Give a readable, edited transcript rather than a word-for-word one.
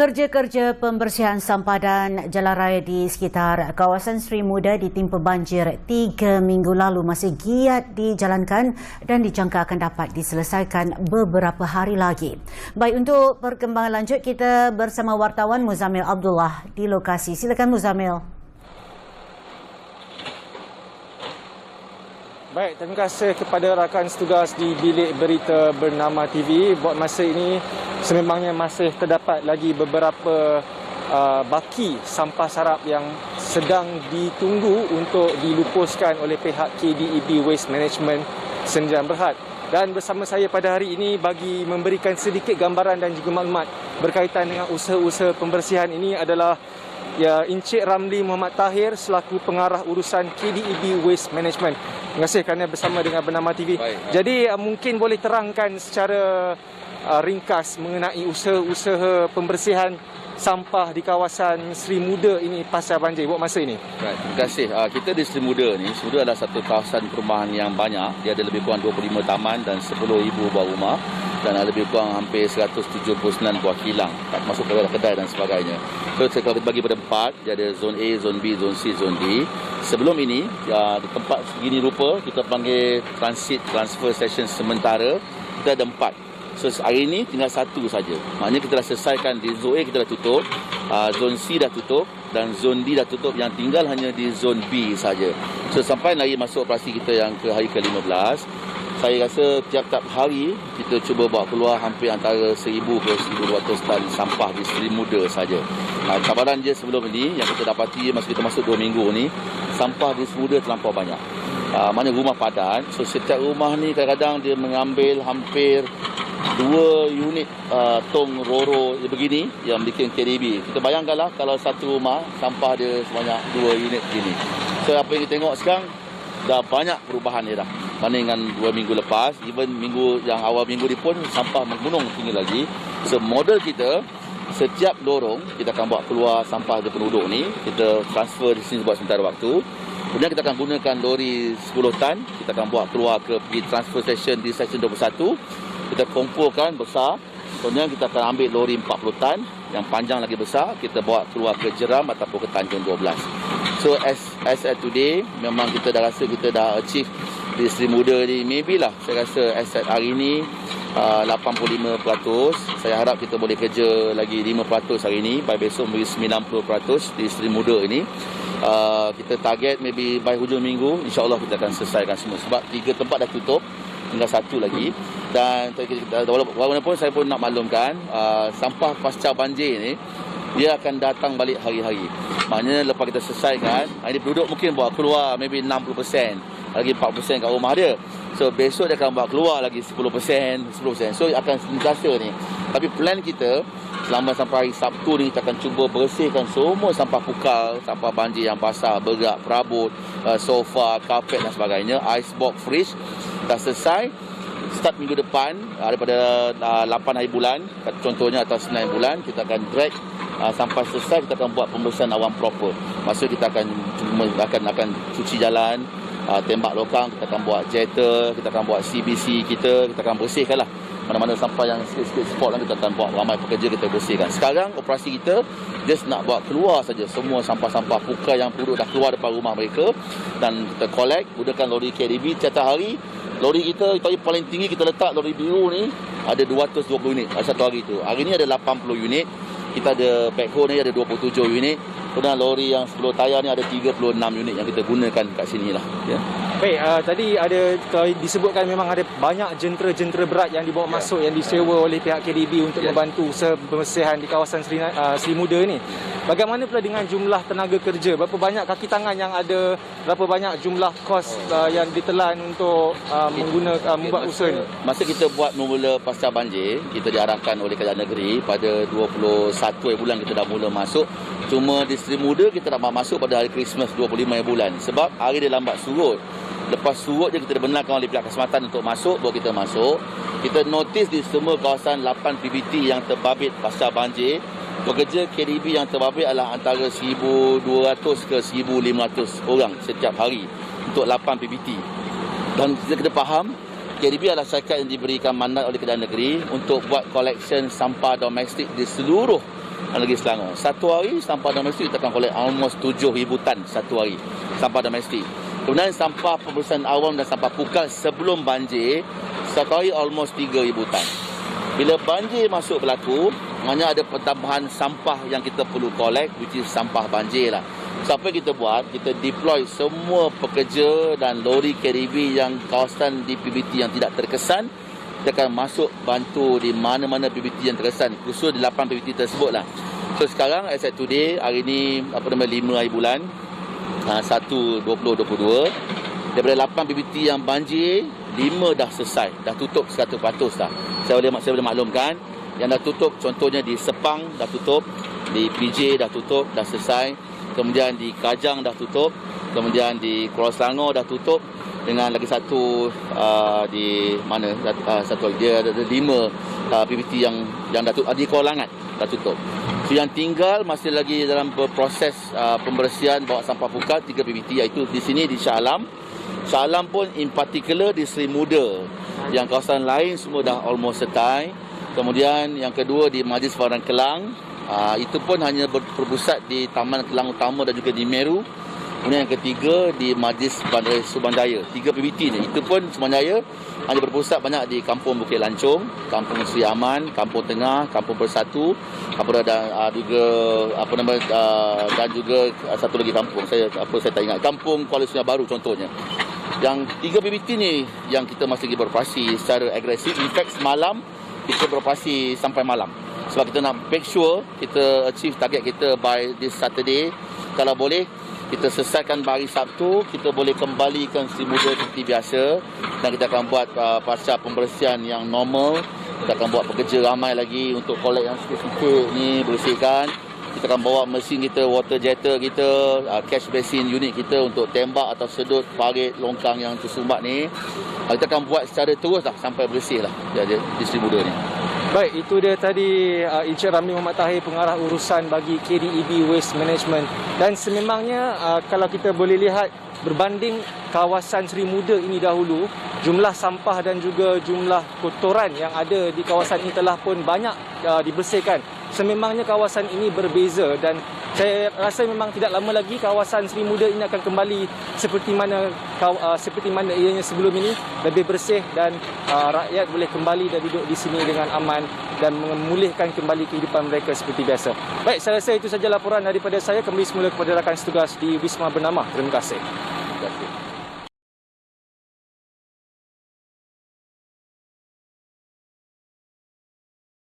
Kerja-kerja pembersihan sampadan jalan raya di sekitar kawasan Seri Muda ditimpa banjir 3 minggu lalu masih giat dijalankan dan dijangka akan dapat diselesaikan beberapa hari lagi. Baik, untuk perkembangan lanjut kita bersama wartawan Muzamil Abdullah di lokasi. Silakan Muzamil. Baik, terima kasih kepada rakan setugas di Bilik Berita Bernama TV. Buat masa ini, sememangnya masih terdapat lagi beberapa baki sampah sarap yang sedang ditunggu untuk dilupuskan oleh pihak KDEB Waste Management Sdn Bhd. Dan bersama saya pada hari ini bagi memberikan sedikit gambaran dan juga maklumat berkaitan dengan usaha-usaha pembersihan ini adalah Encik Ramli Muhammad Tahir selaku pengarah urusan KDEB Waste Management. Terima kasih kerana bersama dengan Bernama TV. Jadi mungkin boleh terangkan secara ringkas mengenai usaha-usaha pembersihan sampah di kawasan Seri Muda ini pasca banjir buat masa ini. Baik, terima kasih. Kita di Seri Muda ni, Seri Muda adalah satu kawasan perumahan yang banyak. Dia ada lebih kurang 25 taman dan 10,000 buah rumah dan ada lebih kurang hampir 179 buah kilang, tak masuk kedai dan sebagainya. So, kalau kita bagi pada 4, dia ada zon A, zon B, zon C, zon D. Sebelum ini, di tempat segini rupa, kita panggil transit transfer station sementara, kita ada 4. So, hari ini tinggal 1 saja. Maknanya kita dah selesaikan di zon A, kita dah tutup, zon C dah tutup dan zon D dah tutup, yang tinggal hanya di zon B saja. So, sampai lagi masuk operasi kita yang ke hari ke-15, saya rasa tiap-tiap hari kita cuba bawa keluar hampir antara 1,000 ke 1,200 tan sampah di Seri Muda saja. Cabaran je sebelum ini yang kita dapati masa kita masuk 2 minggu ni, sampah di Seri Muda terlampau banyak. Mana rumah padat, so setiap rumah ni kadang-kadang dia mengambil hampir 2 unit tong roro begini yang bikin KDB. Kita bayangkanlah kalau satu rumah sampah dia sebanyak 2 unit begini. So apa yang kita tengok sekarang, dah banyak perubahan dia dah. Banding dengan 2 minggu lepas, even minggu yang awal minggu ni pun sampah menggunung tinggi lagi. So model kita, setiap lorong kita akan bawa keluar sampah dari penduduk ni, kita transfer di sini buat sementara waktu. Kemudian kita akan gunakan lori 10 tan, kita akan bawa keluar pergi transfer station di stesen 21. Kita kumpulkan besar, kemudian kita akan ambil lori 40 tan yang panjang lagi besar, kita bawa keluar ke Jeram ataupun ke Tanjung 12. So as at today, memang kita dah rasa kita dah achieve di Seri Muda ni, maybe lah saya rasa as at hari ni 85%. Saya harap kita boleh kerja lagi 5% hari ni, by besok maybe 90% di Seri Muda ini. Kita target maybe by hujung minggu, insyaAllah kita akan selesaikan semua. Sebab 3 tempat dah tutup, tinggal 1 lagi. Dan walaupun saya pun nak maklumkan, sampah pasca banjir ni, dia akan datang balik hari-hari. Maknanya lepas kita selesaikan, ini penduduk mungkin bawa keluar maybe 60%, lagi 4% kat rumah dia. So besok dia akan bawa keluar lagi 10%. So akan sentiasa ni. Tapi plan kita selama sampai hari Sabtu ni, kita akan cuba bersihkan semua sampah pukal, sampah banjir yang basah, bergerak, perabot, sofa, karpet dan sebagainya. Icebox, fridge dah selesai. Start minggu depan, daripada 8 hari bulan, contohnya atau 9 bulan, kita akan drag sampai selesai. Kita akan buat pembersihan awam proper. Maksud kita akan cuci jalan, tembak lokang, kita akan buat jetter, kita akan buat CBC kita akan bersihkan lah. Mana-mana sampah yang sikit-sikit spot kita akan buat, ramai pekerja kita bersihkan. Sekarang operasi kita just nak bawa keluar saja semua sampah-sampah pukal yang penduduk dah keluar depan rumah mereka, dan kita collect, gunakan lori KDB. Setiap hari lori kita paling tinggi kita letak lori biru ni ada 220 unit satu hari tu. Hari ni ada 80 unit. Kita ada backhoe ni ada 27 unit. Kemudian lori yang 10 tayar ni ada 36 unit yang kita gunakan kat sini lah. Ya. Baik, tadi ada disebutkan memang ada banyak jentera-jentera berat yang dibawa masuk, yang disewa oleh pihak KDB untuk membantu pembersihan di kawasan Seri Muda ni. Bagaimana pula dengan jumlah tenaga kerja? Berapa banyak kaki tangan yang ada? Berapa banyak jumlah kos yang ditelan untuk membuat usaha ni? Masa kita buat mula pasca banjir, kita diarahkan oleh Kerajaan Negeri pada 21 bulan kita dah mula masuk. Cuma di Seri Muda kita dah masuk pada hari Christmas 25 bulan. Sebab hari dia lambat surut. Lepas surut je kita dibenarkan oleh pihak kesempatan untuk masuk, baru kita masuk. Kita notis di semua kawasan 8 PBT yang terbabit pasca banjir. Pekerja KDB yang terbabit adalah antara 1,200 ke 1,500 orang setiap hari untuk 8 PBT. Dan kita faham, KDB adalah syarikat yang diberikan mandat oleh Kerajaan Negeri untuk buat collection sampah domestik di seluruh dan Negeri Selangor. Satu hari sampah domestik kita akan collect almost 7,000 tan satu hari sampah domestik. Kemudian sampah pembersihan awam dan sampah pukal sebelum banjir satu hari almost 3,000 tan. Bila banjir masuk berlaku, maknanya ada pertambahan sampah yang kita perlu collect, which is sampah banjir lah. So, apa yang kita buat, kita deploy semua pekerja dan lori KDB yang kawasan di PBT yang tidak terkesan. Kita akan masuk bantu di mana-mana PBT yang terkesan, khusus di 8 PBT tersebut lah. So sekarang, as at today, hari ni 5 hari bulan 1 2022, daripada 8 PBT yang banjir, 5 dah selesai, dah tutup 100% dah. Saya boleh maklumkan, yang dah tutup contohnya di Sepang dah tutup, di PJ dah tutup, dah selesai, kemudian di Kajang dah tutup, kemudian di Kuala Selangor dah tutup, dengan lagi satu di mana satu dia ada 5 PBT yang dah tutup di Kuala Langat dah tutup. So yang tinggal masih lagi dalam proses pembersihan bawa sampah pukal 3 PBT, iaitu di sini di Shah Alam. Shah Alam pun in particular di Seri Muda. Yang kawasan lain semua dah almost selesai. Kemudian yang kedua di Majlis Faran Kelang, itu pun hanya berpusat di Taman Kelang Utama dan juga di Meru. Kemudian yang ketiga di Majlis Bandar Subanjaya. 3 PBT ni, itu pun Subanjaya hanya berpusat banyak di Kampung Bukit Lancung, Kampung Seri Aman, Kampung Tengah, Kampung Bersatu, dan juga dan juga satu lagi kampung saya tak ingat, Kampung Kuala Sungai Baru contohnya. Yang 3 PBT ni yang kita masih lagi beroperasi secara agresif. In fact semalam kita beroperasi sampai malam, sebab kita nak make sure kita achieve target kita by this Saturday. Kalau boleh kita selesaikan hari Sabtu, kita boleh kembalikan Seri Muda seperti biasa, dan kita akan buat pasca pembersihan yang normal. Kita akan buat pekerja ramai lagi untuk collect yang sikit-sikit ni, bersihkan. Kita akan bawa mesin kita, water jetter kita, cash basin unit kita untuk tembak atau sedut parit longkang yang tersumbat ni. Kita akan buat secara terus lah sampai bersih lah di Seri Muda ni. Baik, itu dia tadi Encik Ramli Muhammad Tahir, pengarah urusan bagi KDEB Waste Management. Dan sememangnya kalau kita boleh lihat berbanding kawasan Seri Muda ini dahulu, jumlah sampah dan juga jumlah kotoran yang ada di kawasan ini telah pun banyak dibersihkan. Sememangnya kawasan ini berbeza, dan saya rasa memang tidak lama lagi kawasan Seri Muda ini akan kembali seperti mana ianya sebelum ini, lebih bersih, dan rakyat boleh kembali dan duduk di sini dengan aman dan memulihkan kembali kehidupan mereka seperti biasa. Baik, saya rasa itu saja laporan daripada saya. Kembali semula kepada rakan setugas di Wisma Bernama. Terima kasih. Terima kasih.